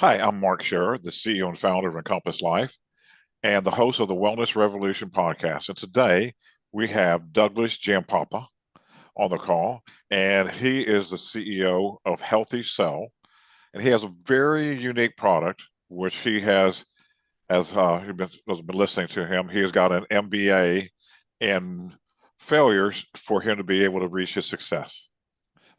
Hi, I'm Mark Scherer, the CEO and founder of Encompass Life and the host of the Wellness Revolution podcast. And today we have Douglas Giampapa on the call, and he is the CEO of Healthycell. And he has a very unique product, which he has, as has been listening to him, he has got an MBA in failures for him to be able to reach his success.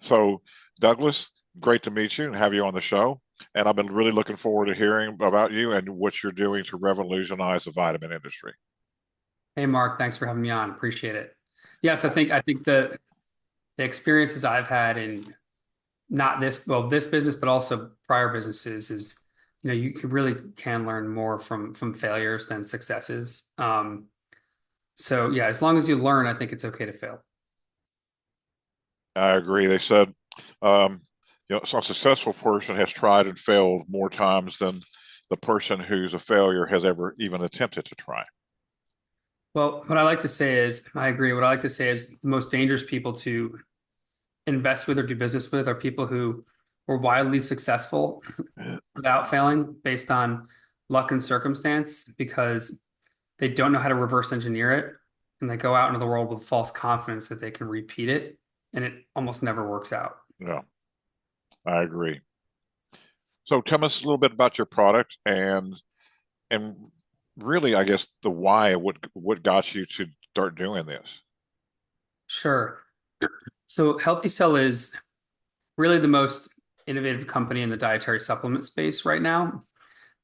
So, Douglas, great to meet you and have you on the show. And I've been really looking forward to hearing about you and what you're doing to revolutionize the vitamin industry. Hey Mark, thanks for having me on. Appreciate it. Yes, I think the experiences I've had in not this business, but also prior businesses is, really can learn more from failures than successes. So yeah, as long as you learn, I think it's okay to fail. I agree. They said, um, so a successful person has tried and failed more times than the person who's a failure has ever even attempted to try. Well, what I like to say is, I agree. What I like to say is the most dangerous people to invest with or do business with are people who were wildly successful without failing based on luck and circumstance because they don't know how to reverse engineer it, and they go out into the world with false confidence that they can repeat it, and it almost never works out. Yeah, I agree. So tell us a little bit about your product and really, I guess the why, what got you to start doing this? Sure. So Healthy Cell is really the most innovative company in the dietary supplement space right now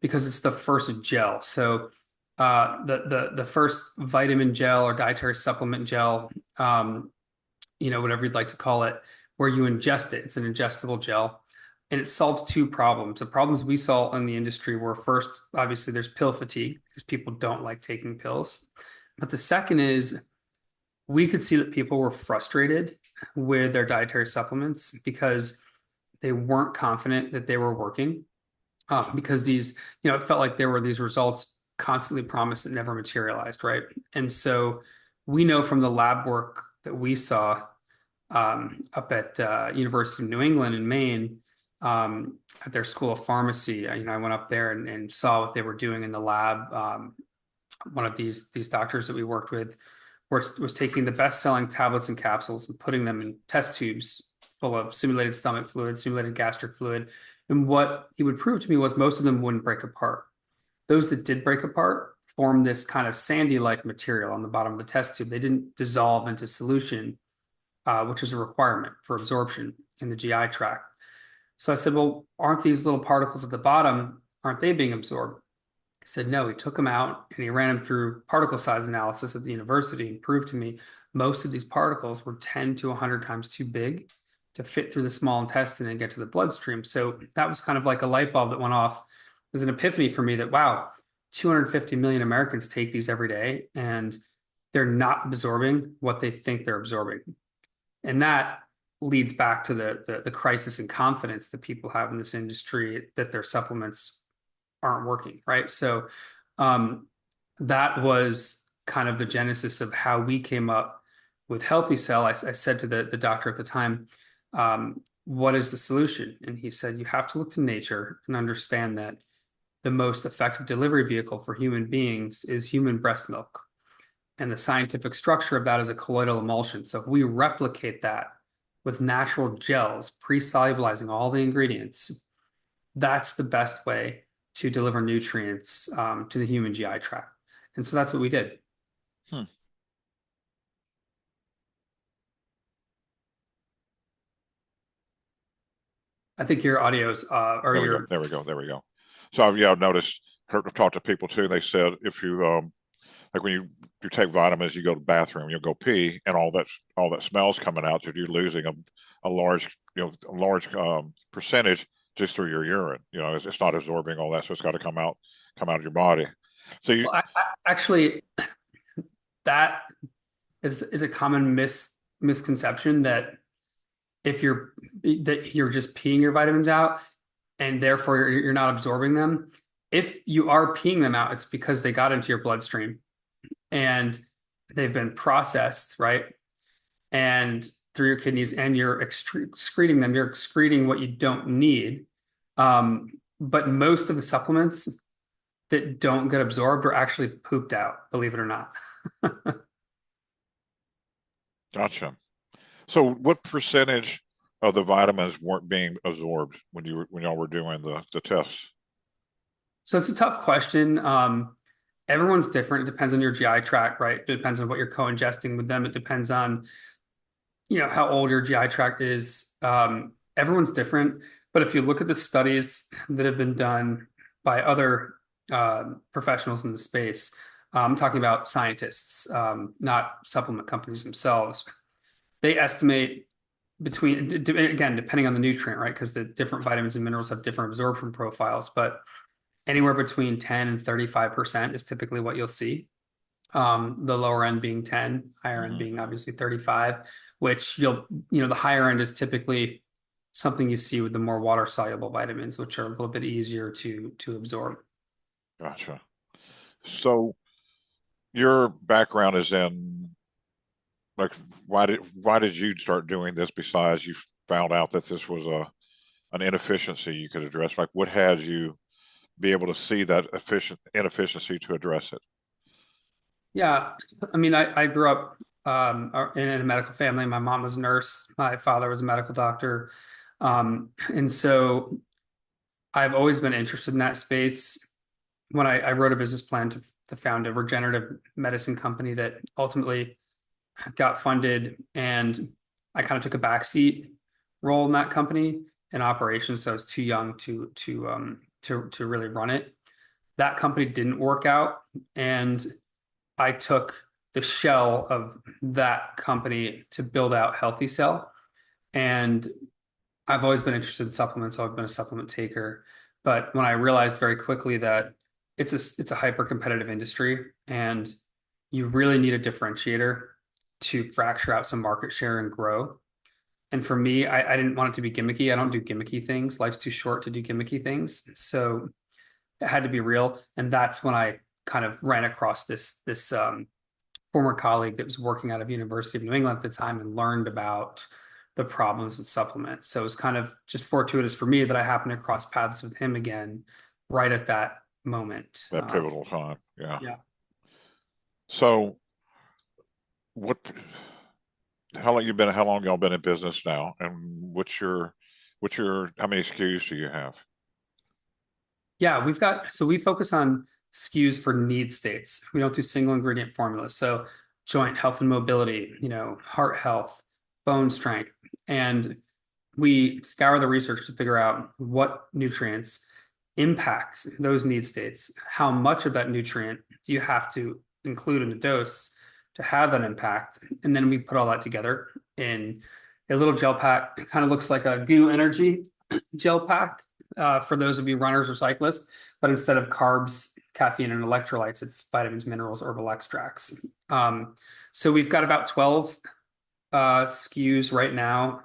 because it's the first gel. So the first vitamin gel or dietary supplement gel, whatever you'd like to call it, where you ingest it. It's an ingestible gel, and it solves two problems. The problems we saw in the industry were, first, obviously, there's pill fatigue because people don't like taking pills. But the second is we could see that people were frustrated with their dietary supplements because they weren't confident that they were working. Because it felt like there were these results constantly promised that never materialized, right? And so we know from the lab work that we saw up at University of New England in Maine, at their School of Pharmacy. I went up there and saw what they were doing in the lab. One of these doctors that we worked with was taking the best-selling tablets and capsules and putting them in test tubes full of simulated stomach fluid, simulated gastric fluid. And what he would prove to me was most of them wouldn't break apart. Those that did break apart formed this kind of sandy-like material on the bottom of the test tube. They didn't dissolve into solution, which is a requirement for absorption in the GI tract. So I said, well, aren't these little particles at the bottom, aren't they being absorbed? He said, no, he took them out and he ran them through particle size analysis at the university and proved to me most of these particles were 10 to 100 times too big to fit through the small intestine and get to the bloodstream. So that was kind of like a light bulb that went off. It was an epiphany for me that, wow, 250 million Americans take these every day and they're not absorbing what they think they're absorbing. And that leads back to the crisis in confidence that people have in this industry that their supplements aren't working, right? So um, that was kind of the genesis of how we came up with Healthy Cell. I said to the doctor at the time, what is the solution? And he said, you have to look to nature and understand that the most effective delivery vehicle for human beings is human breast milk. And the scientific structure of that is a colloidal emulsion. So if we replicate that with natural gels, pre-solubilizing all the ingredients, that's the best way to deliver nutrients to the human GI tract. And so that's what we did. Hmm. I think your audios or There we go. your There we go. There we go. So I've noticed, heard, I've talked to people too. They said if you like when you take vitamins, you go to the bathroom, you'll go pee, and all that smells coming out. So you're losing a large a large percentage just through your urine. It's not absorbing all that, so it's got to come out of your body. So you well, actually, that is a common misconception that if you're just peeing your vitamins out and therefore you're not absorbing them. If you are peeing them out, it's because they got into your bloodstream and they've been processed, right? And through your kidneys, and you're excreting them, you're excreting what you don't need. Um, but most of the supplements that don't get absorbed are actually pooped out, believe it or not. Gotcha. So what percentage of the vitamins weren't being absorbed when y'all were doing the tests? So it's a tough question. Everyone's different. It depends on your GI tract, right? It depends on what you're co-ingesting with them. It depends on, how old your GI tract is. Everyone's different. But if you look at the studies that have been done by other professionals in the space, I'm talking about scientists, not supplement companies themselves. They estimate again, depending on the nutrient, right? Because the different vitamins and minerals have different absorption profiles, but anywhere between 10 and 35% is typically what you'll see. The lower end being 10, higher end Hmm. being obviously 35, which the higher end is typically something you see with the more water soluble vitamins, which are a little bit easier to absorb. Gotcha. So your background is in, like, why did you start doing this besides you found out that this was an inefficiency you could address? Like, what had you be able to see that inefficiency to address it? Yeah, I mean, I grew up in a medical family. My mom was a nurse. My father was a medical doctor. And so I've always been interested in that space. When I wrote a business plan to found a regenerative medicine company that ultimately got funded, and I kind of took a backseat role in that company in operations. So I was too young to really run it. That company didn't work out, and I took the shell of that company to build out Healthycell. And I've always been interested in supplements. I've been a supplement taker. But when I realized very quickly that it's a hyper competitive industry, and you really need a differentiator to fracture out some market share and grow. And for me, I didn't want it to be gimmicky. I don't do gimmicky things. Life's too short to do gimmicky things. So it had to be real. And that's when I kind of ran across this former colleague that was working out of University of New England at the time and learned about the problems with supplements. So it was kind of just fortuitous for me that I happened to cross paths with him again right at that moment. That pivotal time. Yeah. Yeah. So what? How long y'all been in business now? And what's your how many SKUs do you have? Yeah, we focus on SKUs for need states. We don't do single ingredient formulas. So joint health and mobility, heart health, bone strength. And we scour the research to figure out what nutrients impact those need states. How much of that nutrient do you have to include in a dose to have that impact? And then we put all that together in a little gel pack. It kind of looks like a Goo Energy gel pack for those of you runners or cyclists, but instead of carbs, caffeine, and electrolytes, it's vitamins, minerals, herbal extracts. So we've got about 12 SKUs right now.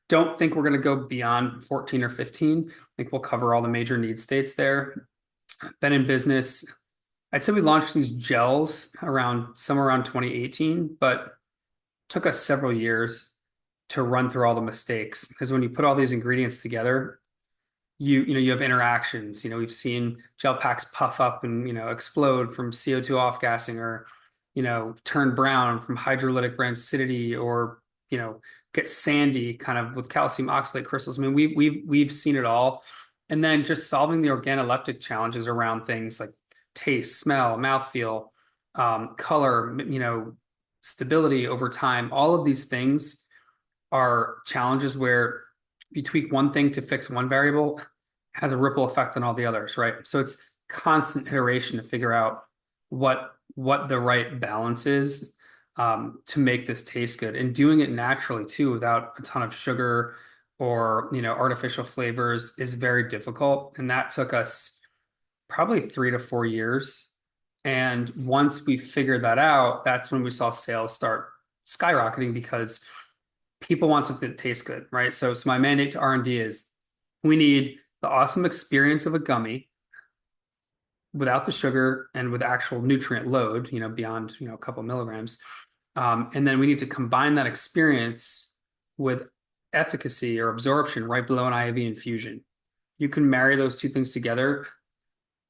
Don't think we're going to go beyond 14 or 15. I think we'll cover all the major need states there. Been in business. I'd say we launched these gels somewhere around 2018, but took us several years to run through all the mistakes, because when you put all these ingredients together, you have interactions. We've seen gel packs puff up and explode from CO2 off gassing, or turn brown from hydrolytic rancidity, or get sandy kind of with calcium oxalate crystals. I mean, we've seen it all. And then just solving the organoleptic challenges around things like taste, smell, mouthfeel, color, stability over time. All of these things are challenges where you tweak one thing to fix one variable has a ripple effect on all the others, right? So it's constant iteration to figure out what the right balance is, to make this taste good, and doing it naturally too, without a ton of sugar or artificial flavors, is very difficult. And that took us probably 3 to 4 years. And once we figured that out, that's when we saw sales start skyrocketing, because people want something that tastes good, right? So my mandate to R&D is, we need the awesome experience of a gummy without the sugar and with actual nutrient load, beyond, a couple of milligrams. And then we need to combine that experience with efficacy or absorption right below an IV infusion. you can marry those two things together.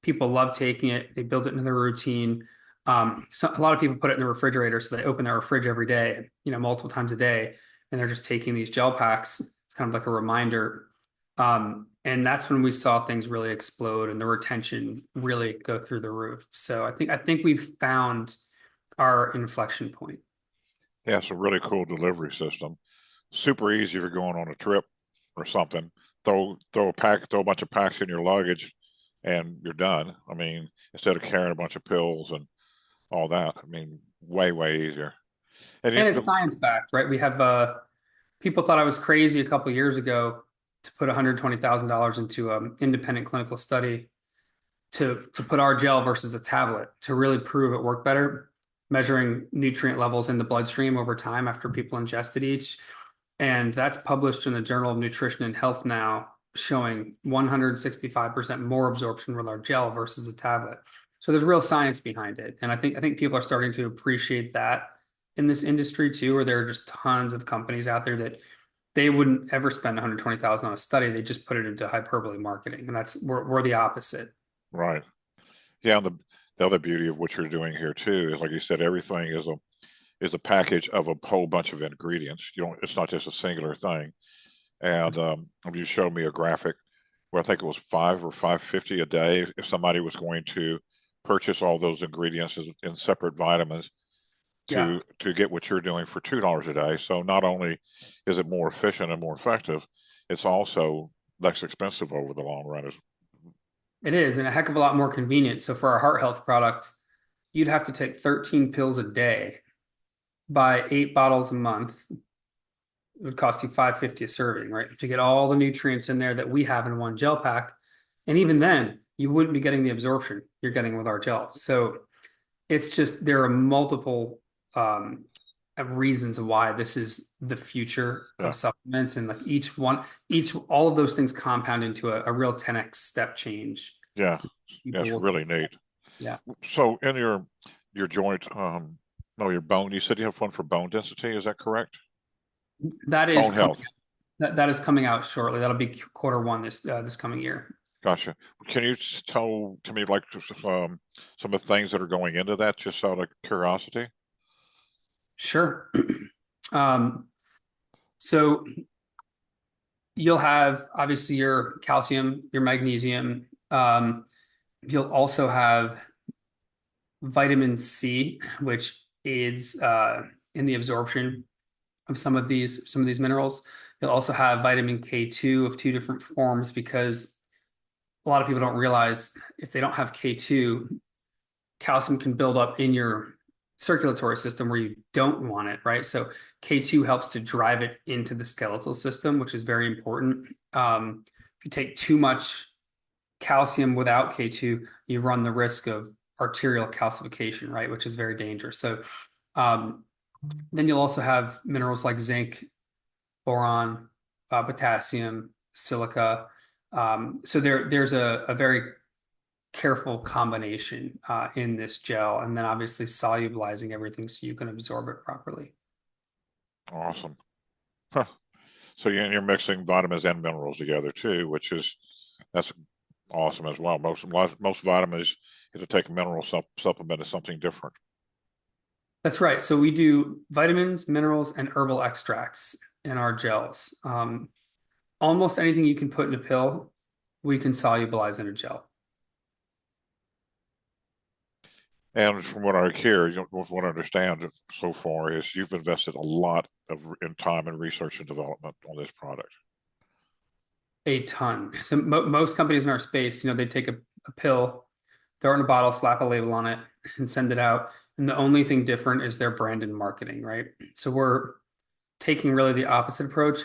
People love taking it. They build it into their routine. So a lot of people put it in the refrigerator, so they open their fridge every day, multiple times a day, and they're just taking these gel packs. It's kind of like a reminder. And that's when we saw things really explode and the retention really go through the roof. So I think we've found our inflection point. Yeah, it's a really cool delivery system. Super easy if you're going on a trip or something. Throw a bunch of packs in your luggage, and you're done. I mean, instead of carrying a bunch of pills and all that. I mean, way easier. And And it's science backed, right? We have people thought I was crazy a couple of years ago to put $120,000 into an independent clinical study to put our gel versus a tablet to really prove it worked better, measuring nutrient levels in the bloodstream over time after people ingested each. And that's published in the Journal of Nutrition and Health now, showing 165% more absorption with our gel versus a tablet. So there's real science behind it. And I think people are starting to appreciate that in this industry too, where there are just tons of companies out there that they wouldn't ever spend 120,000 on a study. They just put it into hyperbole marketing. And we're the opposite. right. Yeah, and the other beauty of what you're doing here too is, like you said, everything is a package of a whole bunch of ingredients. You don't. It's not just a singular thing. And you showed me a graphic where I think it was 5 or 5.50 a day if somebody was going to purchase all those ingredients in separate vitamins Yeah, to get what you're doing for $2 a day. So not only is it more efficient and more effective, it's also less expensive over the long run. it is. And a heck of a lot more convenient. So for our heart health product, you'd have to take 13 pills a day, buy 8 bottles a month. It would cost you 5.50 a serving, right? To get all the nutrients in there that we have in one gel pack. And even then, you wouldn't be getting the absorption you're getting with our gel. So it's just there are multiple reasons why this is the future of Yeah, supplements, and like all of those things compound into a real 10x step change. yeah, yeah. People It's will, really neat. yeah, So in your joint, no, your bone. You said you have one for bone density. Is that correct? that is Bone coming. health. That is coming out shortly. That'll be quarter 1 this coming year. Gotcha. Can you tell to me like some of the things that are going into that, just out of curiosity? Sure. Um, so you'll have obviously your calcium, your magnesium. You'll also have vitamin C, which aids in the absorption of some of these minerals. You'll also have vitamin K2 of two different forms, because a lot of people don't realize if they don't have K2, calcium can build up in your circulatory system where you don't want it, right? So K2 helps to drive it into the skeletal system, which is very important. If you take too much calcium without K2, you run the risk of arterial calcification, right? Which is very dangerous. So um, then you'll also have minerals like zinc, boron, potassium, silica. So there's a very careful combination in this gel, and then obviously solubilizing everything so you can absorb it properly. Awesome. Huh. So you're mixing vitamins and minerals together too, that's awesome as well. Most vitamins, you have to take a mineral supplement is something different. That's right. So we do vitamins, minerals, and herbal extracts in our gels. Almost anything you can put in a pill, we can solubilize in a gel. And from what I hear, from what I understand so far, is you've invested a lot in time and research and development on this product. A ton. So most companies in our space, they take a pill, throw it in a bottle, slap a label on it, and send it out. And the only thing different is their brand and marketing, right? So we're taking really the opposite approach.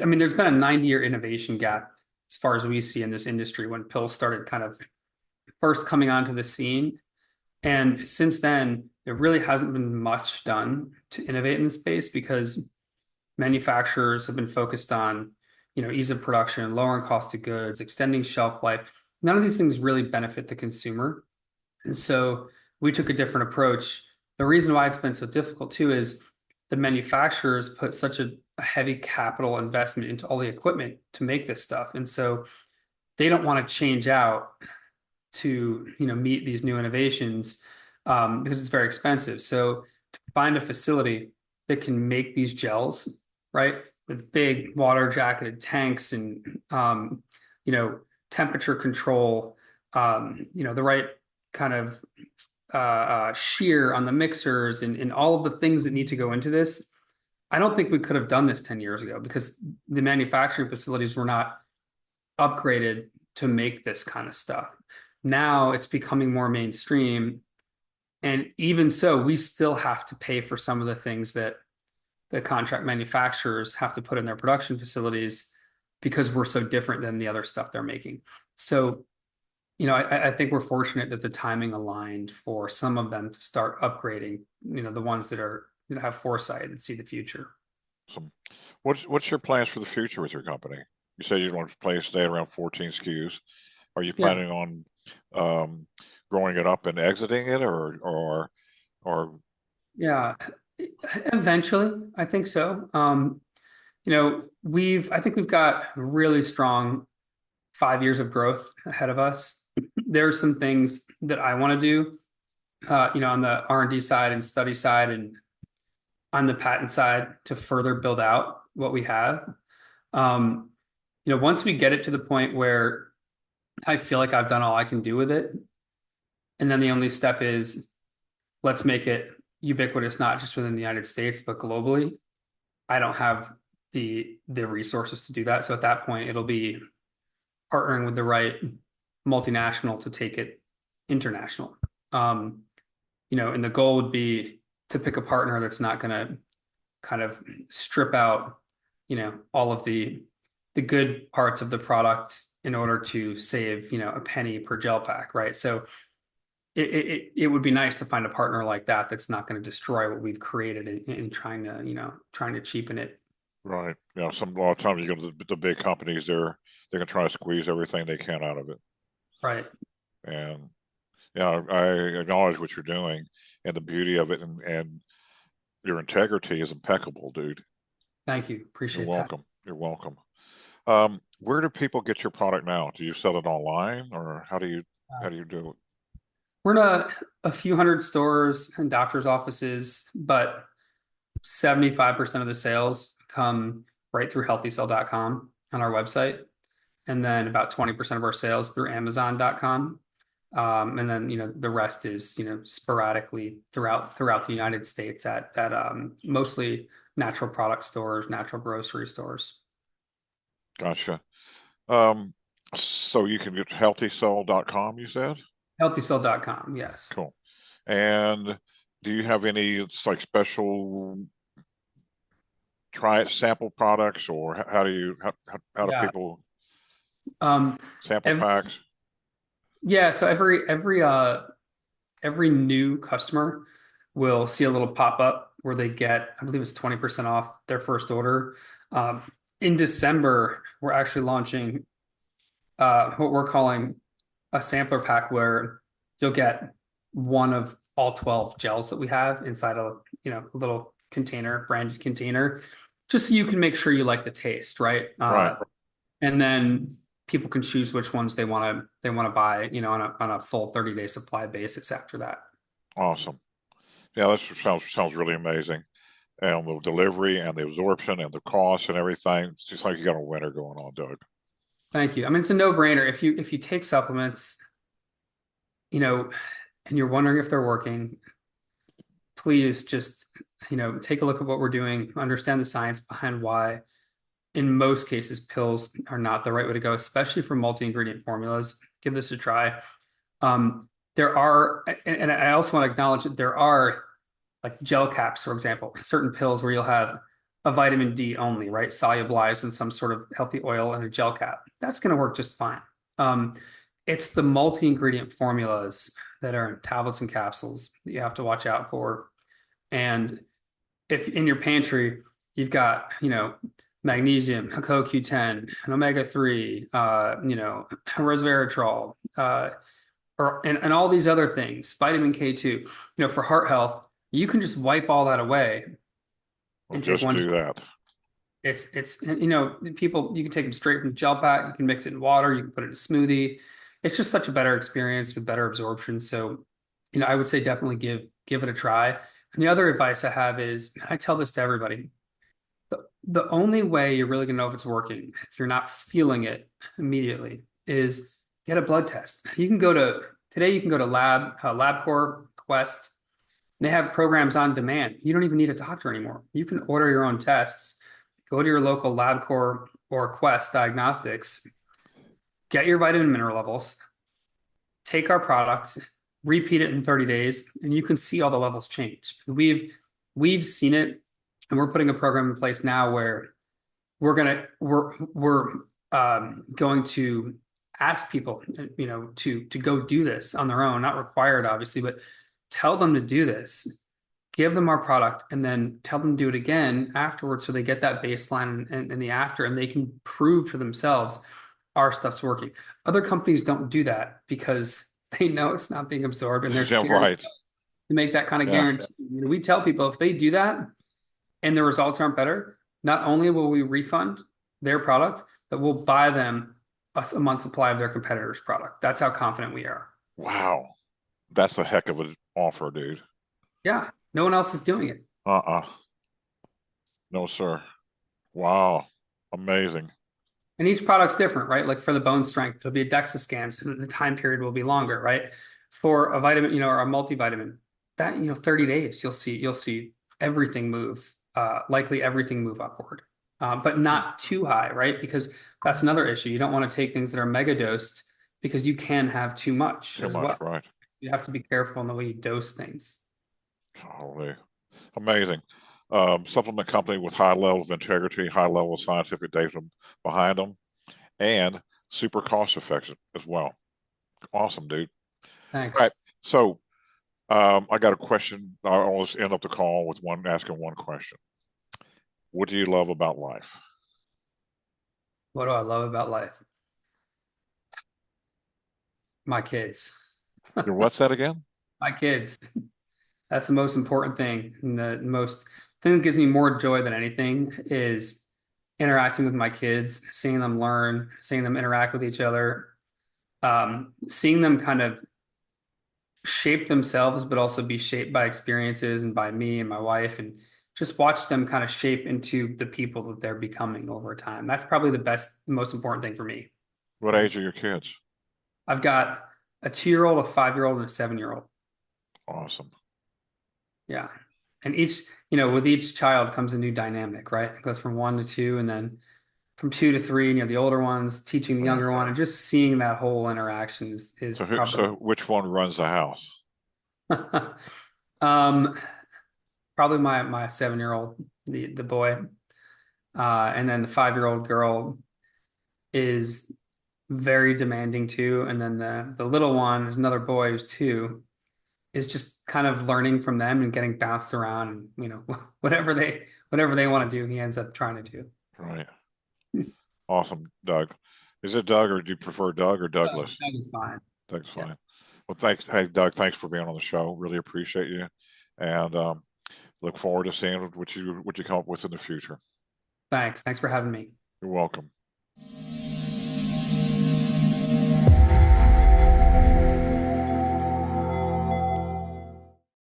I mean, there's been a 90-year innovation gap as far as we see in this industry when pills started kind of first coming onto the scene. And since then, there really hasn't been much done to innovate in the space, because manufacturers have been focused on, ease of production, lowering cost of goods, extending shelf life. None of these things really benefit the consumer. And so we took a different approach. The reason why it's been so difficult too is the manufacturers put such a heavy capital investment into all the equipment to make this stuff. And so they don't want to change out to, meet these new innovations, because it's very expensive. So to find a facility that can make these gels, right, with big water jacketed tanks and, you know, temperature control, the right kind of shear on the mixers and all of the things that need to go into this. I don't think we could have done this 10 years ago because the manufacturing facilities were not upgraded to make this kind of stuff. Now it's becoming more mainstream. And even so, we still have to pay for some of the things that the contract manufacturers have to put in their production facilities because we're so different than the other stuff they're making. So, I think we're fortunate that the timing aligned for some of them to start upgrading, the ones that have foresight and see the future. So what's your plans for the future with your company? You said you want to stay around 14 SKUs. Are you Yeah. planning on growing it up and exiting it, or Yeah. Eventually, I think so. I think we've got really strong 5 years of growth ahead of us. There are some things that I want to do, on the R&D side and study side and on the patent side to further build out what we have. Once we get it to the point where I feel like I've done all I can do with it, and then the only step is let's make it ubiquitous, not just within the United States, but globally. I don't have the resources to do that. So at that point, it'll be partnering with the right multinational to take it international. And the goal would be to pick a partner that's not going to kind of strip out, all of the good parts of the product in order to save, a penny per gel pack, right? So it would be nice to find a partner like that that's not going to destroy what we've created in trying to cheapen it. right? A lot of times you go to the big companies, they're gonna try to squeeze everything they can out of it. Right. And I acknowledge what you're doing and the beauty of it, and your integrity is impeccable, dude. Thank you. You're Appreciate that. welcome. You're welcome. Where do people get your product now? Do you sell it online, or how do you do it? We're in a few hundred stores and doctors' offices, but 75% of the sales come right through healthycell.com on our website. And then about 20% of our sales through amazon.com. And then, the rest is, sporadically throughout the United States at mostly natural product stores, natural grocery stores. Gotcha. So you can get healthycell.com, you said? Healthycell.com, yes. Cool. And do you have any like special try it sample products, or how do Yeah. people Um, sample ev packs? yeah, so every new customer will see a little pop-up where they get, I believe it's 20% off their first order. Um, in December, we're actually launching what we're calling a sampler pack where you'll get one of all 12 gels that we have inside a little container, branded container, just so you can make sure you like the taste, right? Right. And then people can choose which ones they want to buy, on a full 30-day supply basis after that. Awesome. Yeah, that sounds really amazing. And the delivery and the absorption and the cost and everything. It's just like you got a winner going on, Doug. Thank you. I mean, it's a no-brainer. If you take supplements, and you're wondering if they're working, please just, take a look at what we're doing, understand the science behind why. In most cases, pills are not the right way to go, especially for multi-ingredient formulas. Give this a try. There are, and I also want to acknowledge that there are like gel caps, for example, certain pills where you'll have a vitamin D only, right? Solubilized in some sort of healthy oil in a gel cap. That's going to work just fine. Um, it's the multi-ingredient formulas that are in tablets and capsules that you have to watch out for. And if in your pantry you've got, magnesium, CoQ10, an omega-3, resveratrol, and all these other things, vitamin K2, for heart health, you can just wipe all that away Well, and take just one do that. It's people, you can take them straight from the gel pack, you can mix it in water, you can put it in a smoothie. It's just such a better experience with better absorption. So, I would say definitely give it a try. And the other advice I have is, I tell this to everybody, the only way you're really gonna know if it's working, if you're not feeling it immediately, is get a blood test. You can go to LabCorp, Quest. They have programs on demand. You don't even need a doctor anymore. You can order your own tests, go to your local LabCorp or Quest Diagnostics, get your vitamin mineral levels, take our product, repeat it in 30 days, and you can see all the levels change. We've seen it, and we're putting a program in place now where we're going to ask people, to go do this on their own, not required, obviously, but tell them to do this. Give them our product and then tell them to do it again afterwards so they get that baseline and the after, and they can prove for themselves our stuff's working. Other companies don't do that because they know it's not being absorbed and they're Yeah, scared right. to make that kind of Yeah. guarantee. We tell people if they do that and the results aren't better, not only will we refund their product, but we'll buy them a month supply of their competitor's product. That's how confident we are. Wow. That's a heck of an offer, dude. Yeah, no one else is doing it. Uh-uh. No, sir. Wow. Amazing. And each product's different, right? Like for the bone strength, it'll be a DEXA scan, so the time period will be longer, right? For a vitamin, or a multivitamin, that 30 days, you'll see everything move, likely everything move upward, but not too high, right? Because that's another issue. You don't want to take things that are mega dosed because you can have too much Too as much, well. right. You have to be careful in the way you dose things. Holy. Amazing. Supplement company with high level of integrity, high level of scientific data behind them, and super cost effective as well. Awesome, dude. All right. Thanks. So I got a question. I always end up the call with asking one question. What do you love about life? What do I love about life? My kids. What's that again? My kids. That's the most important thing. And the most thing that gives me more joy than anything is interacting with my kids, seeing them learn, seeing them interact with each other, seeing them kind of shape themselves, but also be shaped by experiences and by me and my wife, and just watch them kind of shape into the people that they're becoming over time. That's probably the most important thing for me. What age are your kids? I've got a 2-year-old, a 5-year-old, and a 7-year-old. Awesome. Yeah. And with each child comes a new dynamic, right? It goes from 1 to 2, and then from 2 to 3, and you have the older ones teaching the Right. younger one, and just seeing that whole interaction is probably So which one runs the house? um probably my 7-year-old, the boy. And then the 5-year-old girl is very demanding too. And then the little one is another boy who's 2, is just kind of learning from them and getting bounced around, and whatever they want to do, he ends up trying to do. Right. Awesome, Doug. Is it Doug or do you prefer Doug or Douglas? That is fine. Doug's Yeah. fine. Well, thanks. Hey, Doug, thanks for being on the show. Really appreciate you, and look forward to seeing what you come up with in the future. Thanks. Thanks for having me. You're welcome.